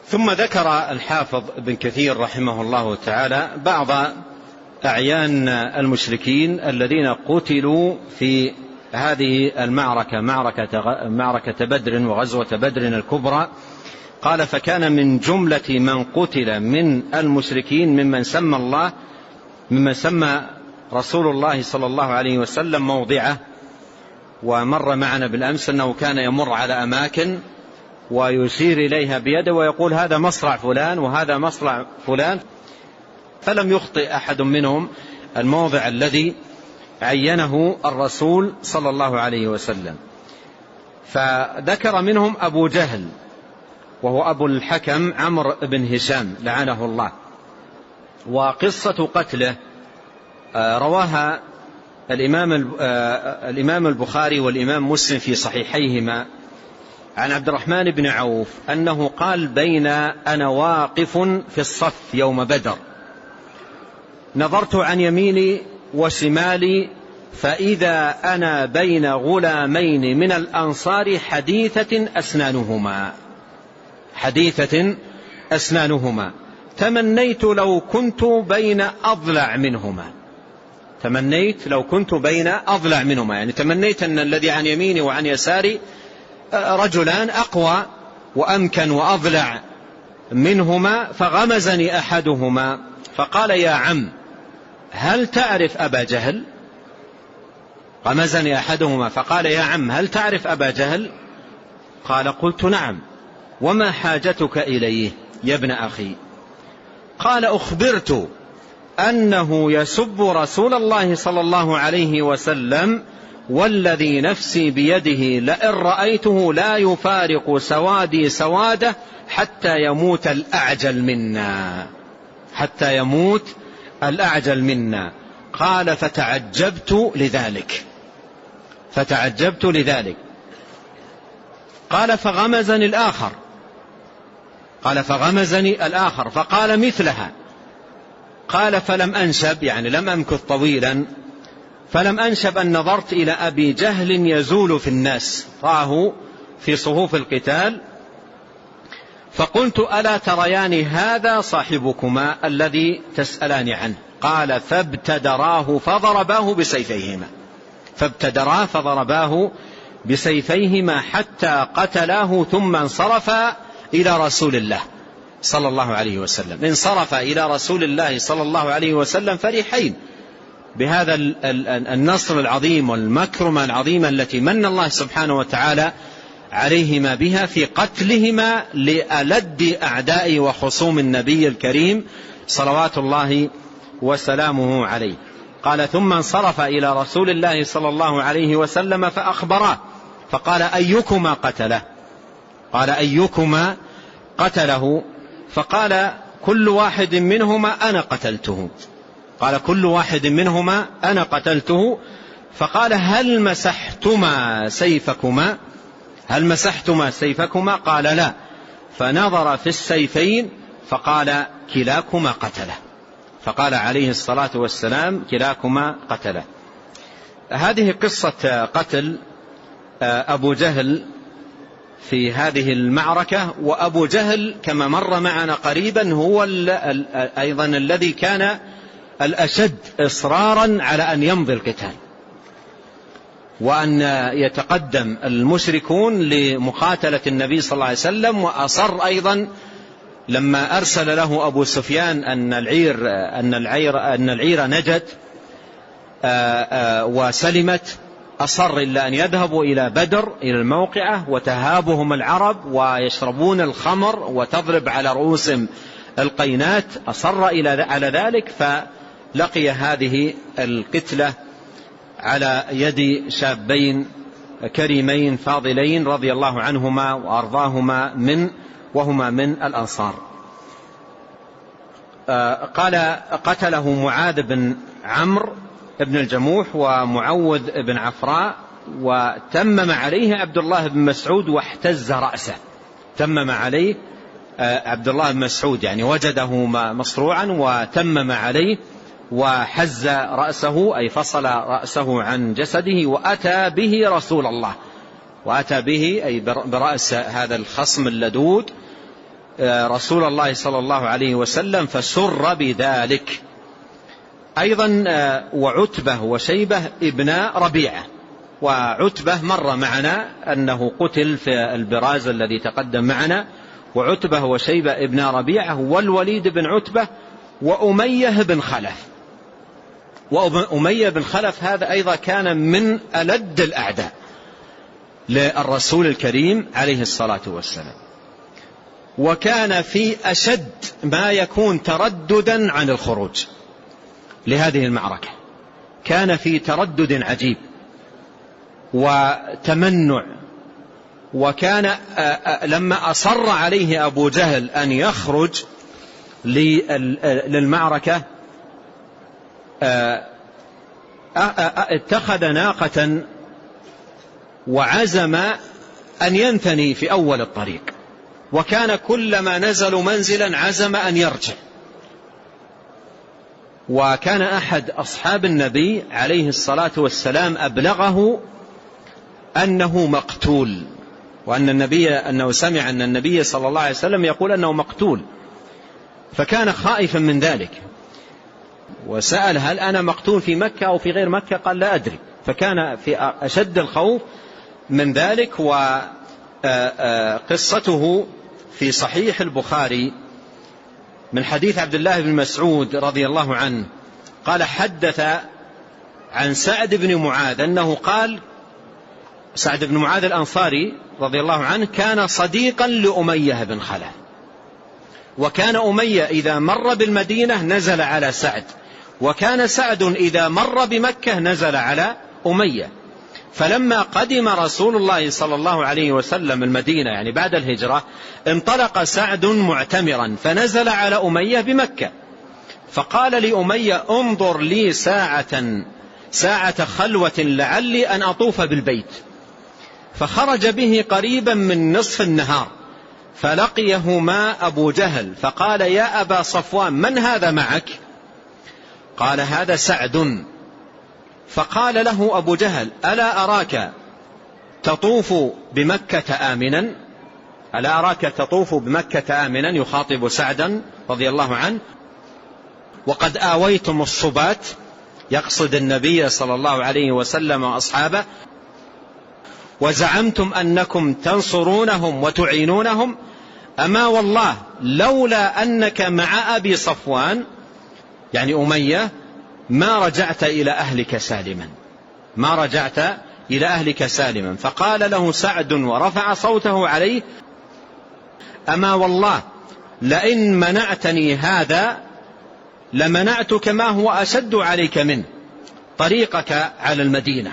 ثم ذكر الحافظ ابن كثير رحمه الله تعالى بعض أعيان المشركين الذين قتلوا في هذه المعركة، معركة بدر وغزوة بدر الكبرى. قال: فكان من جملة من قتل من المشركين ممن سمى رسول الله صلى الله عليه وسلم موضعه. ومر معنا بالأمس أنه كان يمر على أماكن ويشير إليها بيده ويقول: هذا مصرع فلان وهذا مصرع فلان، فلم يخطئ أحد منهم الموضع الذي عينه الرسول صلى الله عليه وسلم. فذكر منهم أبو جهل وهو أبو الحكم عمرو بن هشام لعنه الله. وقصة قتله رواها الإمام البخاري والإمام مسلم في صحيحيهما عن عبد الرحمن بن عوف أنه قال: بين أنا واقف في الصف يوم بدر نظرت عن يميني وشمالي فإذا أنا بين غلامين من الأنصار حديثة أسنانهما تمنيت لو كنت بين أضلع منهما، يعني تمنيت أن الذي عن يميني وعن يساري رجلان أقوى وأمكن وأضلع منهما، فغمزني أحدهما فقال: يا عم هل تعرف أبا جهل؟ غمزني أحدهما فقال: يا عم هل تعرف أبا جهل؟ قال: قلت: نعم. وما حاجتك إليه يا ابن أخي؟ قال: أخبرت أنه يسب رسول الله صلى الله عليه وسلم والذي نفسي بيده لئن رأيته لا يفارق سوادي سواده حتى يموت الأعجل منا. قال: فتعجبت لذلك. قال: فغمزني الآخر فقال مثلها. قال: فلم أنشب، يعني لم أمكث طويلا، فلم أنشب أن نظرت إلى أبي جهل يزول في الناس، رآه في صفوف القتال، فقلت: ألا تريان هذا صاحبكما الذي تسألان عنه؟ قال: فابتدراه فضرباه بسيفيهما حتى قتلاه ثم انصرف إلى رسول الله صلى الله عليه وسلم. انصرف إلى رسول الله صلى الله عليه وسلم فرحين بهذا النصر العظيم والمكرمة العظيمة التي من الله سبحانه وتعالى عليهما بها في قتلهما لألد أعداء وخصوم النبي الكريم صلوات الله وسلامه عليه. قال: ثم انصرف إلى رسول الله صلى الله عليه وسلم فأخبره فقال: أيكما قتله؟ فقال: كل واحد منهما أنا قتلته. فقال: هل مسحتما سيفكما؟ قال: لا. فنظر في السيفين فقال: كلاكما قتله. فقال عليه الصلاة والسلام: كلاكما قتله. هذه قصة قتل أبو جهل في هذه المعركة. وأبو جهل كما مر معنا قريبا هو أيضا الذي كان الأشد إصرارا على أن يمضي القتال وأن يتقدم المشركون لمقاتلة النبي صلى الله عليه وسلم. وأصر أيضا لما أرسل له أبو سفيان أن العير نجت وسلمت، أصر إلا أن يذهبوا إلى بدر إلى الموقعة وتهابهم العرب ويشربون الخمر وتضرب على رؤوسهم القينات، أصر على ذلك، فلقي هذه القتلة على يد شابين كريمين فاضلين رضي الله عنهما وأرضاهما وهما من الأنصار. قال: قتله معاذ بن عمرو بن الجموح ومعوذ بن عفراء، وتمم عليه عبد الله بن مسعود واحتز رأسه. تمم عليه عبد الله بن مسعود، يعني وجده مصروعا وتمم عليه وحز رأسه، أي فصل رأسه عن جسده، وأتى به رسول الله، وأتى به أي برأس هذا الخصم اللدود رسول الله صلى الله عليه وسلم فسر بذلك. أيضا وعتبة وشيبة ابن ربيعة، وعتبة مر معنا أنه قتل في البراز الذي تقدم معنا، وعتبة وشيبة ابن ربيعة والوليد بن عتبة وأمية بن خلف. وأمية بن خلف هذا أيضا كان من ألد الأعداء للرسول الكريم عليه الصلاة والسلام، وكان في أشد ما يكون ترددا عن الخروج لهذه المعركة، كان في تردد عجيب وتمنع. وكان لما أصر عليه أبو جهل أن يخرج للمعركة اتخذ ناقة وعزم أن ينثني في أول الطريق، وكان كلما نزلوا منزلا عزم أن يرجع. وكان أحد أصحاب النبي عليه الصلاة والسلام أبلغه أنه مقتول، أنه سمع أن النبي صلى الله عليه وسلم يقول أنه مقتول، فكان خائفا من ذلك، وسأل هل أنا مقتول في مكة أو في غير مكة؟ قال لا أدري، فكان في أشد الخوف من ذلك. وقصته في صحيح البخاري من حديث عبد الله بن مسعود رضي الله عنه قال حدث عن سعد بن معاذ أنه قال، سعد بن معاذ الأنصاري رضي الله عنه كان صديقا لأمية بن خلف، وكان أمية إذا مر بالمدينة نزل على سعد، وكان سعد إذا مر بمكة نزل على أمية. فلما قدم رسول الله صلى الله عليه وسلم المدينة يعني بعد الهجرة، انطلق سعد معتمرا فنزل على أمية بمكة، فقال لأمية انظر لي ساعة خلوة لعلي أن أطوف بالبيت. فخرج به قريبا من نصف النهار، فلقيهما أبو جهل فقال يا أبا صفوان من هذا معك؟ قال هذا سعد. فقال له أبو جهل ألا أراك تطوف بمكة آمنا؟ ألا أراك تطوف بمكة آمنا؟ يخاطب سعدا رضي الله عنه. وقد آويتم الصبات، يقصد النبي صلى الله عليه وسلم وأصحابه، وزعمتم أنكم تنصرونهم وتعينونهم، أما والله لولا أنك مع أبي صفوان يعني أمية ما رجعت إلى أهلك سالما، ما رجعت إلى أهلك سالما. فقال له سعد ورفع صوته عليه أما والله لئن منعتني هذا لمنعتك ما هو أشد عليك منه، طريقك على المدينة،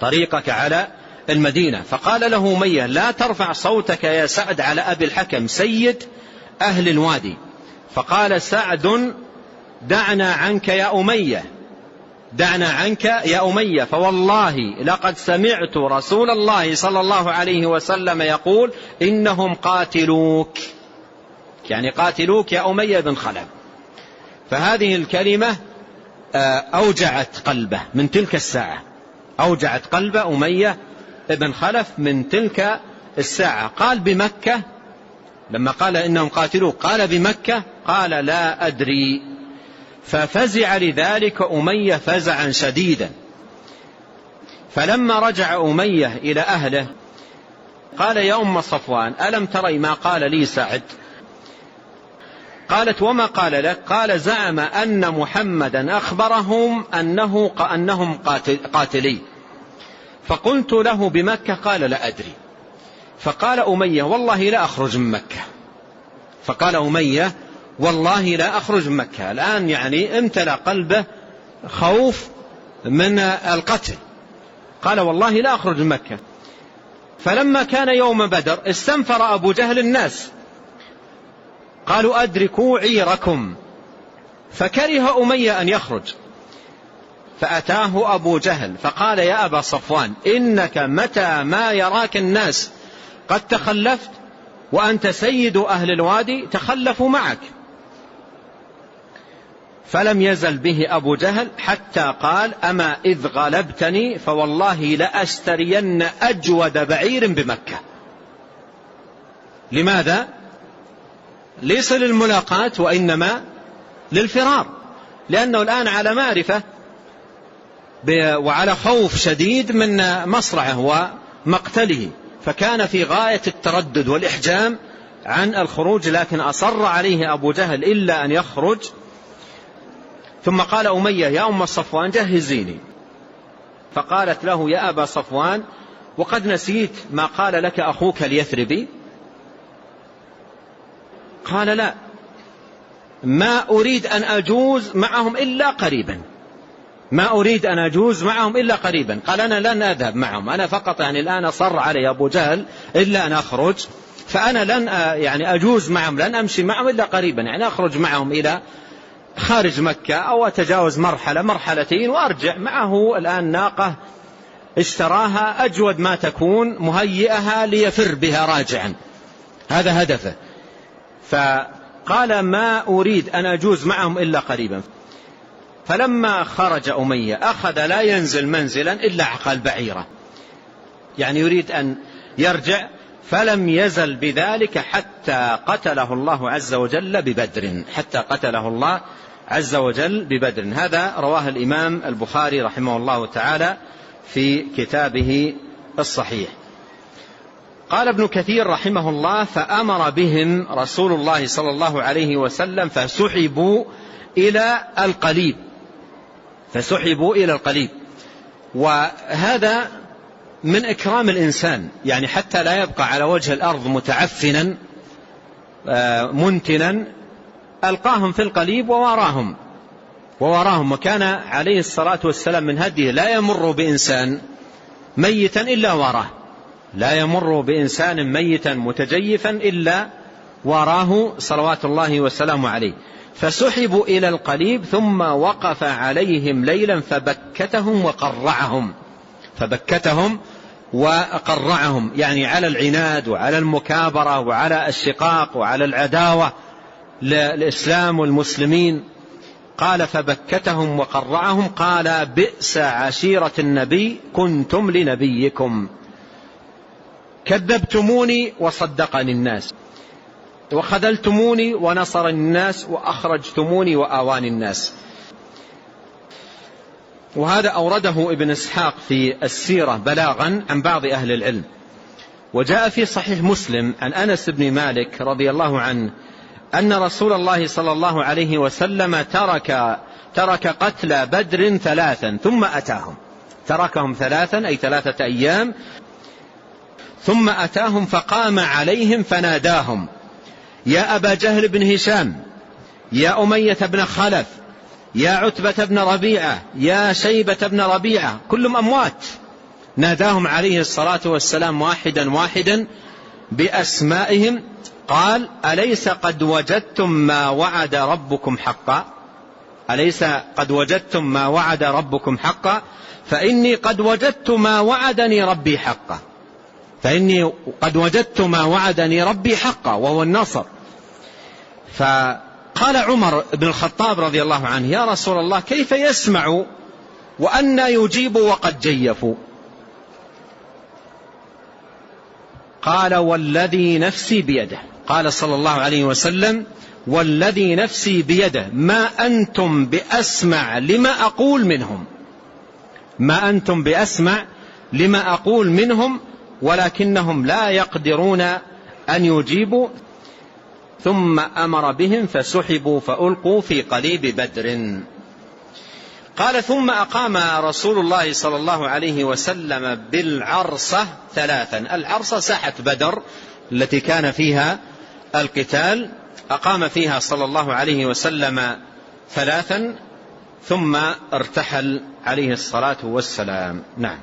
طريقك على المدينة. فقال له أمية لا ترفع صوتك يا سعد على أبي الحكم سيد أهل الوادي. فقال سعد دعنا عنك يا أمية، دعنا عنك يا أمية، فوالله لقد سمعت رسول الله صلى الله عليه وسلم يقول إنهم قاتلوك، يعني قاتلوك يا أمية بن خلف. فهذه الكلمة أوجعت قلبه من تلك الساعة، أوجعت قلب أمية بن خلف من تلك الساعة. قال بمكة، لما قال إنهم قاتلوك قال بمكة، قال لا أدري. ففزع لذلك أمية فزعا شديدا. فلما رجع أمية إلى أهله قال يا أم صفوان ألم تري ما قال لي سعد؟ قالت وما قال لك؟ قال زعم أن محمدا أخبرهم أنهم قاتلين. فقلت له بمكة؟ قال لا أدري. فقال أمية والله لا أخرج من مكة. فقال أمية والله لا أخرج من مكة. الآن يعني امتلأ قلبه خوف من القتل، قال والله لا أخرج من مكة. فلما كان يوم بدر استنفر أبو جهل الناس، قالوا أدركوا عيركم، فكره أمية أن يخرج. فأتاه أبو جهل فقال يا أبا صفوان إنك متى ما يراك الناس قد تخلفت وأنت سيد أهل الوادي تخلفوا معك. فلم يزل به أبو جهل حتى قال أما إذ غلبتني فوالله لأشترين أجود بعير بمكة. لماذا؟ ليس للملاقاة وإنما للفرار، لأنه الآن على معرفة وعلى خوف شديد من مصرعه ومقتله، فكان في غاية التردد والإحجام عن الخروج، لكن أصر عليه أبو جهل إلا أن يخرج. ثم قال أمية يا أم صفوان جهزيني، فقالت له يا أبا صفوان وقد نسيت ما قال لك أخوك اليثربي؟ قال لا، ما أريد أن أجوز معهم إلا قريبا، ما أريد أن أجوز معهم إلا قريبا. قال أنا لن أذهب معهم، أنا فقط يعني الآن أصر علي أبو جهل إلا أن أخرج، فأنا لن يعني أجوز معهم، لن أمشي معهم إلا قريبا، يعني أخرج معهم إلى خارج مكة أو أتجاوز مرحلة مرحلتين وأرجع. معه الآن ناقة اشتراها أجود ما تكون، مهيئها ليفر بها راجعا، هذا هدفه. فقال ما أريد أن أجوز معهم إلا قريبا. فلما خرج أمية أخذ لا ينزل منزلا إلا عقل بعيرة، يعني يريد أن يرجع، فلم يزل بذلك حتى قتله الله عز وجل ببدر، حتى قتله الله عز وجل ببدر. هذا رواه الإمام البخاري رحمه الله تعالى في كتابه الصحيح. قال ابن كثير رحمه الله فأمر بهم رسول الله صلى الله عليه وسلم فسحبوا إلى القليب، فسحبوا إلى القليب. وهذا من إكرام الإنسان، يعني حتى لا يبقى على وجه الأرض متعفنا منتنا، ألقاهم في القليب ووراهم. وكان عليه الصلاة والسلام من هديه لا يمر بإنسان ميتا إلا وراه، لا يمر بإنسان ميتا متجيفا إلا وراه صلوات الله وسلامه عليه. فسحبوا إلى القليب ثم وقف عليهم ليلا فبكتهم وقرعهم، يعني على العناد وعلى المكابرة وعلى الشقاق وعلى العداوة للإسلام والمسلمين. قال فبكتهم وقرعهم، قال بئس عشيرة النبي كنتم لنبيكم، كذبتموني وصدقني الناس، وخذلتموني ونصرني الناس، وأخرجتموني وآواني الناس. وهذا أورده ابن إسحاق في السيرة بلاغا عن بعض أهل العلم. وجاء في صحيح مسلم عن أنس بن مالك رضي الله عنه أن رسول الله صلى الله عليه وسلم ترك قتل بدر 3 ثم أتاهم، تركهم 3 أي 3 أيام، ثم أتاهم فقام عليهم فناداهم يا أبا جهل بن هشام، يا أمية بن خلف، يا عتبة بن ربيعة، يا شيبة بن ربيعة، كلهم أموات. ناداهم عليه الصلاة والسلام واحدا واحدا بأسمائهم. قال أليس قد وجدتم ما وعد ربكم حقا؟ أليس قد وجدتم ما وعد ربكم حقا؟ فإني قد وجدت ما وعدني ربي حقا، فإني قد وجدت ما وعدني ربي حقا وهو النصر. فقال عمر بن الخطاب رضي الله عنه يا رسول الله كيف يسمع وأن يجيب وقد جيفوا؟ قال والذي نفسي بيده، قال صلى الله عليه وسلم والذي نفسي بيده ما أنتم بأسمع لما أقول منهم، ما أنتم بأسمع لما أقول منهم، ولكنهم لا يقدرون أن يجيبوا. ثم أمر بهم فسحبوا فألقوا في قليب بدر. قال ثم أقام رسول الله صلى الله عليه وسلم بالعرصة 3. العرصة ساحة بدر التي كان فيها القتال، أقام فيها صلى الله عليه وسلم 3 ثم ارتحل عليه الصلاة والسلام. نعم.